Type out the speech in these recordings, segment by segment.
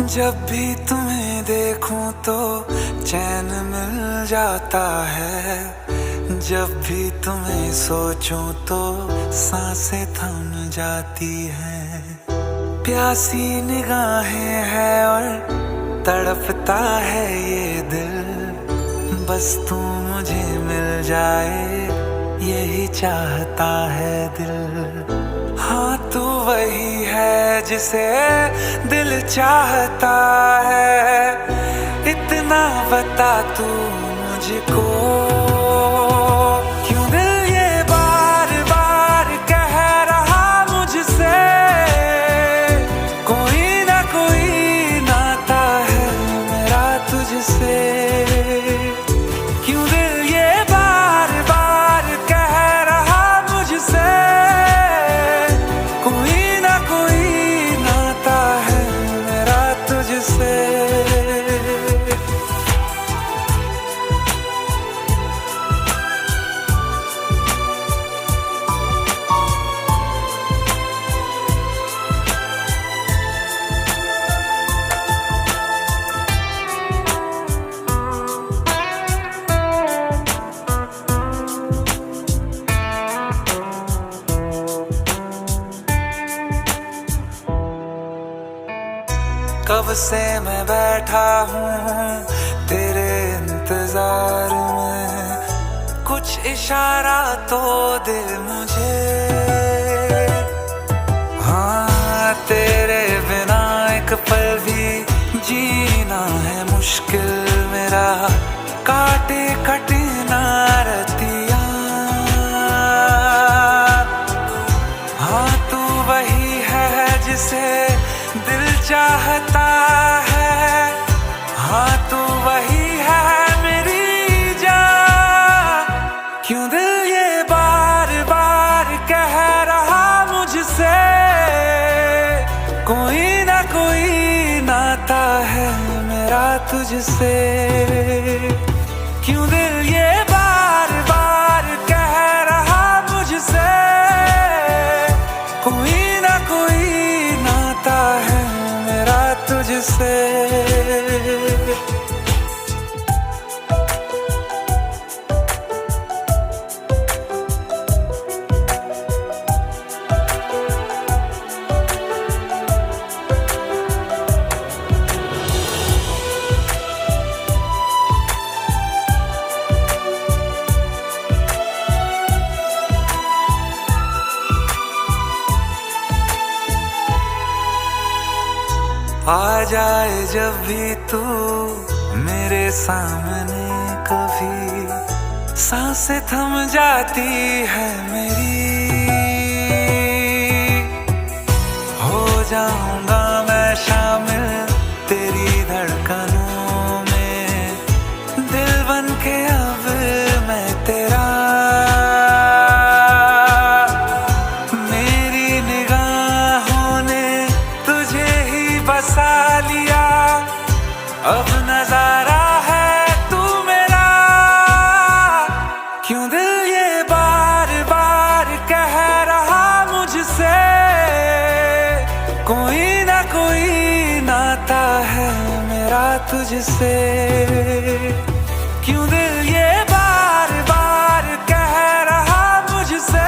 जब भी तुम्हें देखूं तो चैन मिल जाता है, जब भी तुम्हें सोचूं तो सांसें थम जाती हैं। प्यासी निगाहें हैं और तड़पता है ये दिल, बस तू मुझे मिल जाए यही चाहता है दिल। हाँ तू वही है जिसे दिल चाहता है, इतना बता तू मुझको। क्यों दिल ये बार बार कह रहा मुझसे, कोई ना कोई नाता है मेरा तुझसे। क्यों दिल ये बार बार कह रहा मुझसे, कोई ना कोई नाता है मेरा तुझसे। कब से मैं बैठा हूँ तेरे इंतजार में, कुछ इशारा तो दे मुझे। हाँ तेरे बिना एक पल भी जीना है मुश्किल मेरा, काटे कटे ना रतिया। हाँ तू वही है जिसे दिल चाहता है, हाँ तू वही है मेरी जान। क्यों दिल ये बार बार कह रहा मुझसे, कोई ना कोई नाता है मेरा तुझसे। क्यों दिल ये बार बार कह रहा मुझसे, कोई ना कोई नाता है मेरा तुझसे। आ जाए जब भी तू मेरे सामने कभी, सांसें थम जाती है मेरी। हो जाऊंगा मैं शामिल तेरी धड़कनों में, दिल बन के अब मैं तेरा। मेरी निगाहों ने तुझे ही बसा लिया, अब नजारा है तू मेरा। क्यों दिल ये बार बार कह रहा मुझसे, कोई ना कोई नाता है मेरा तुझसे। क्यों दिल ये बार बार कह रहा मुझसे,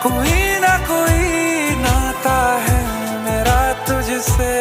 कोई ना कोई नाता है मेरा तुझसे।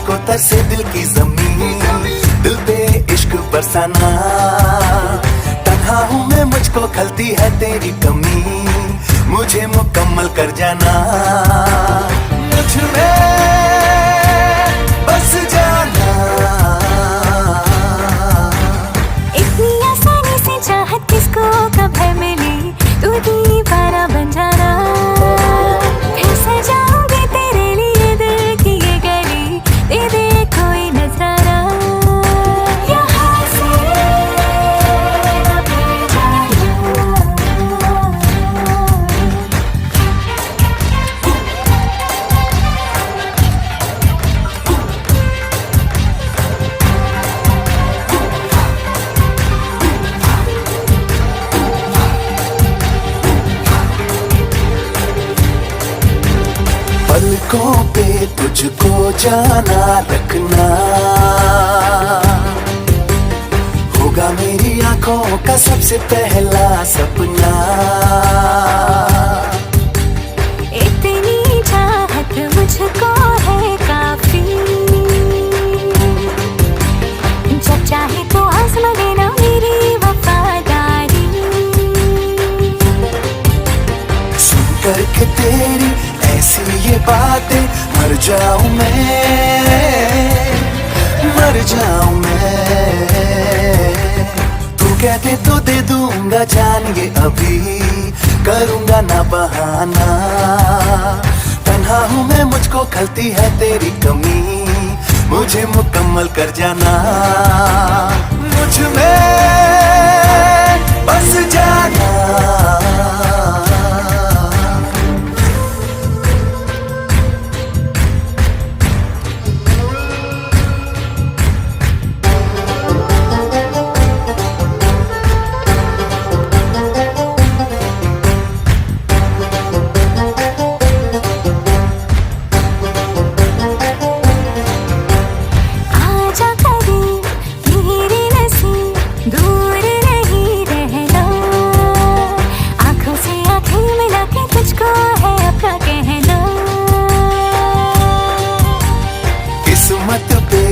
मुझको तरसे दिल की जमीन, दिल पे इश्क बरसाना। तन्हा हूँ मैं, मुझको खलती है तेरी कमी, मुझे मुकम्मल कर जाना। मुझ में बस जाना। इतनी आसानी से चाहत किसको कब है मिली, तू दीवाना बन जाना। फिर सजाऊंगी तेरे लिए दिल की ये गली, दे दे कोई नजराना। यहाँ से न भूल जाना। पलकों पे तुझको जाना रखना, होगा मेरी आंखों का सबसे पहला सपना। इतनी चाहत मुझको है काफी, जब चाहे तो आज़मा लेना मेरी वफादारी। सुन करके तेरी ऐसी ये बातें मर जाऊं मैं, मर जाऊं मैं। तू कहते तो दे दूंगा जान ये अभी, करूंगा ना बहाना। तन्हा हूँ मैं, मुझको खलती है तेरी कमी, मुझे मुकम्मल कर जाना। मुझ में बस जाना। आजा करीब मेरे नसीब, दूर नहीं रहना। आंखों से आंखें मिला के तुझको है अपना कहना। किस्मत पे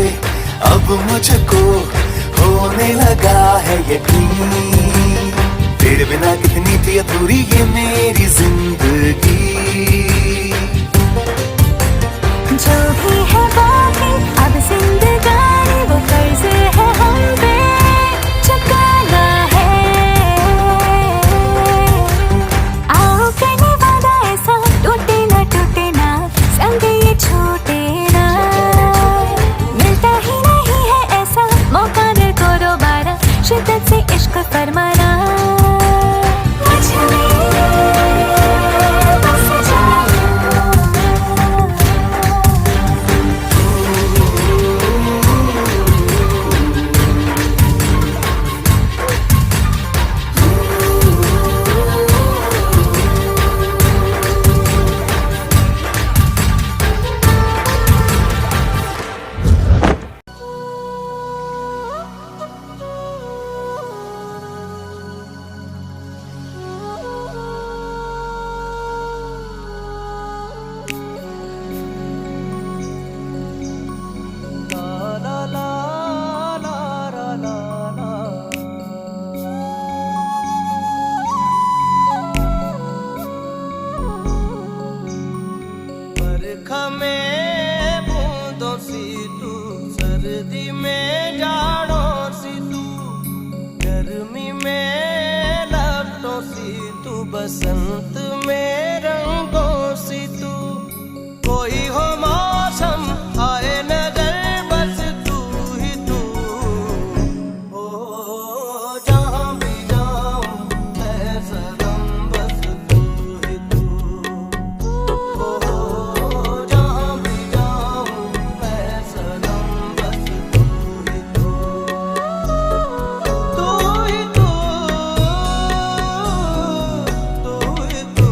अब मुझको होने लगा है यकीन, तेरे बिना कितनी थी अधूरी ये मेरी जिंदगी। जो भी है बाकी अब जिंदगानी, वो कर्ज है हम पे चुकाना है। आओ करने वादा ऐसा, टूटे ना संग ये छूटे ना। मिलता ही नहीं है ऐसा मौका दिल को दोबारा, शिद्दत से इश्क फरमाना। मुझ में बस जाना। बरखा में बूंदों सी तू, सर्दी में जाड़ों सी तू, गर्मी में लपटों सी तू, बसंत में रंगों सी तू। कोई हो मौसम आए नजर, बस तू ही तू। ओ जहाँ भी जाऊं मैं सनम, बस तू ही तू। ओ जहाँ भी जाऊं मैं सनम, बस तू ही तू। तू ही तू, तू ही तू।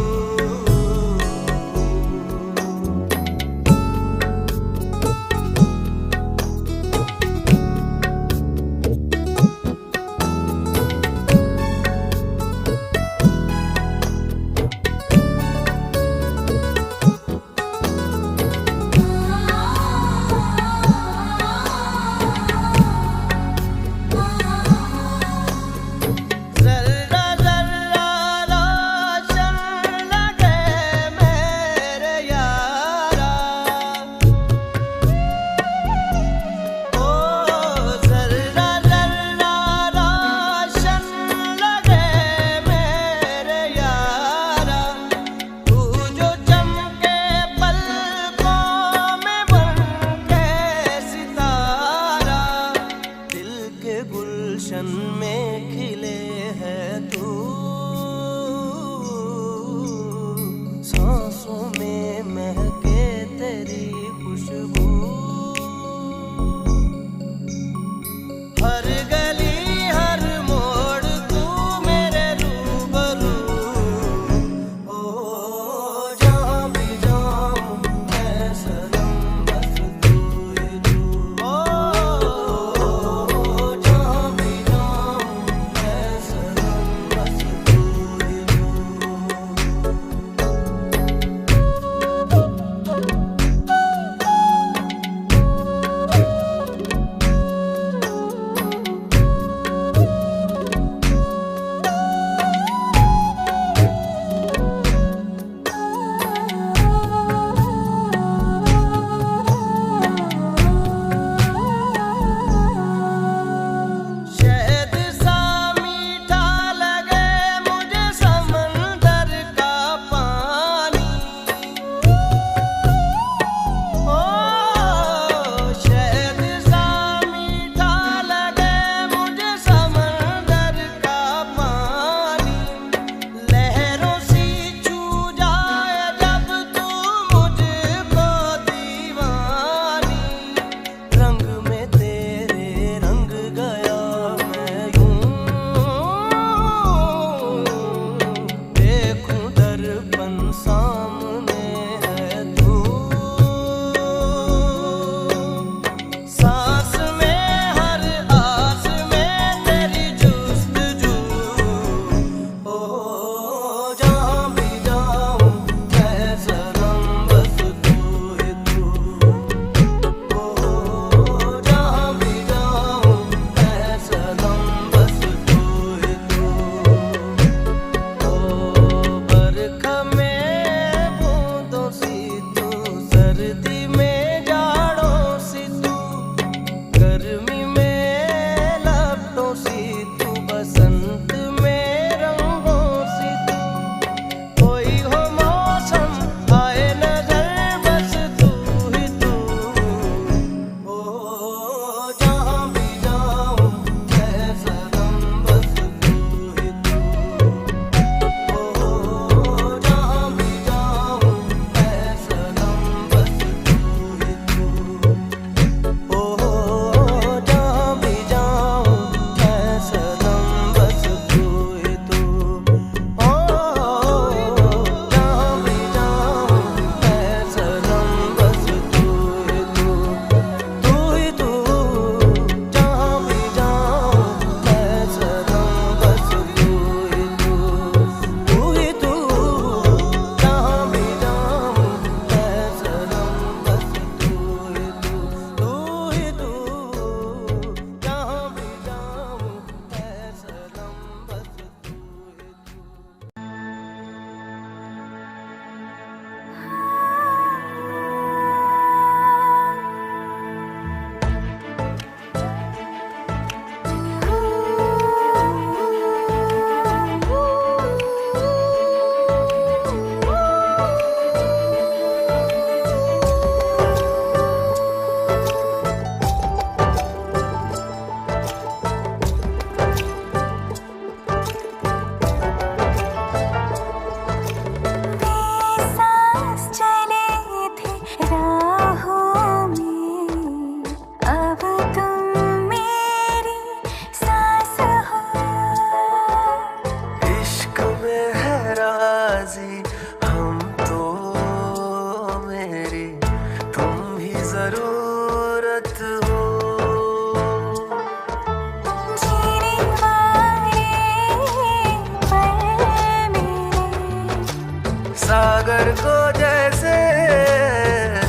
प्यार को जैसे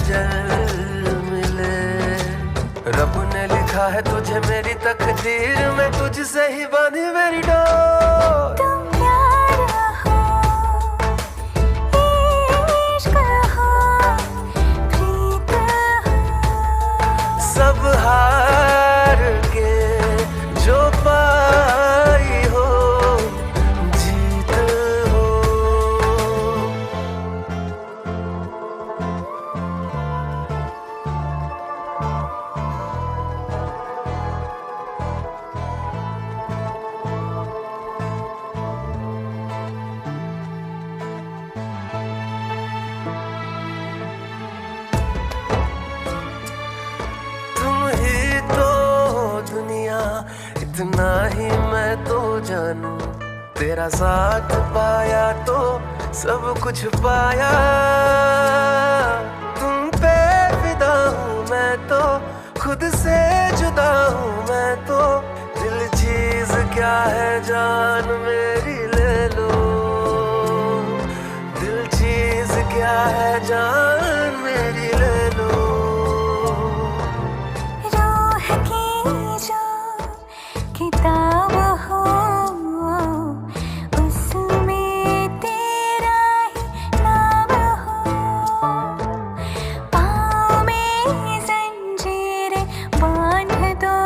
जल मिले। रब ने लिखा है तुझे मेरी तकदीर में, तुझसे ही बांधी मेरी डोर। तुम प्यार हो, इश्क हो, प्रीत हो, सब हार के जो पाई हो जीत हो। तुम ही तो दुनिया, इतना ही मैं तो जानू। तेरा साथ पाया तो सब कुछ पाया। तुम पे फिदा हूँ मैं तो, खुद से जुदा हूँ मैं तो। दिल चीज क्या है जान मेरी ले लो। दिल चीज क्या है जान मेरी ले लो। रूह की जो किताब हो, उसमें तेरा ही नाम हो। पाँव में जंजीरें बांध दो,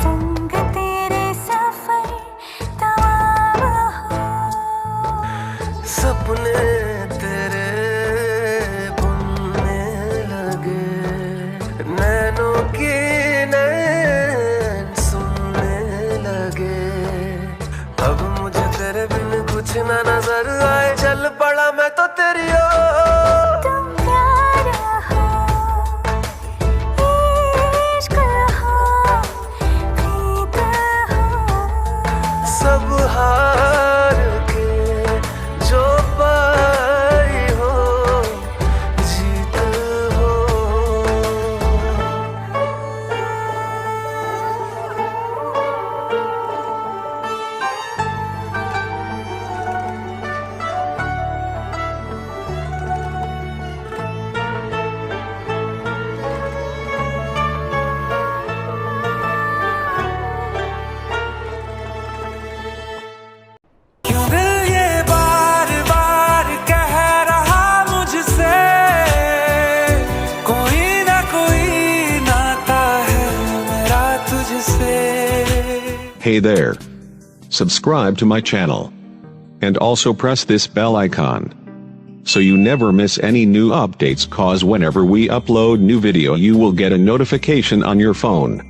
संग तेरे सफर तमाम हो। सपने तेरे बुनने लगे, नैनों की नैन सुनने लगे। अब मुझे तेरे बिन कुछ ना नजर आए, चल पड़ा मैं तो तेरी ओर। तुम प्यार हो, इश्क हो, प्रीत हो, सब हार के जो पाई हो जीत हो। क्यों दिल ये बार बार कह रहा मुझसे, कोई ना कोई नाता है मेरा तुझसे। Hey there. Subscribe to my channel. And also press this bell icon. So you never miss any new updates, cause whenever we upload new video you will get a notification on your phone.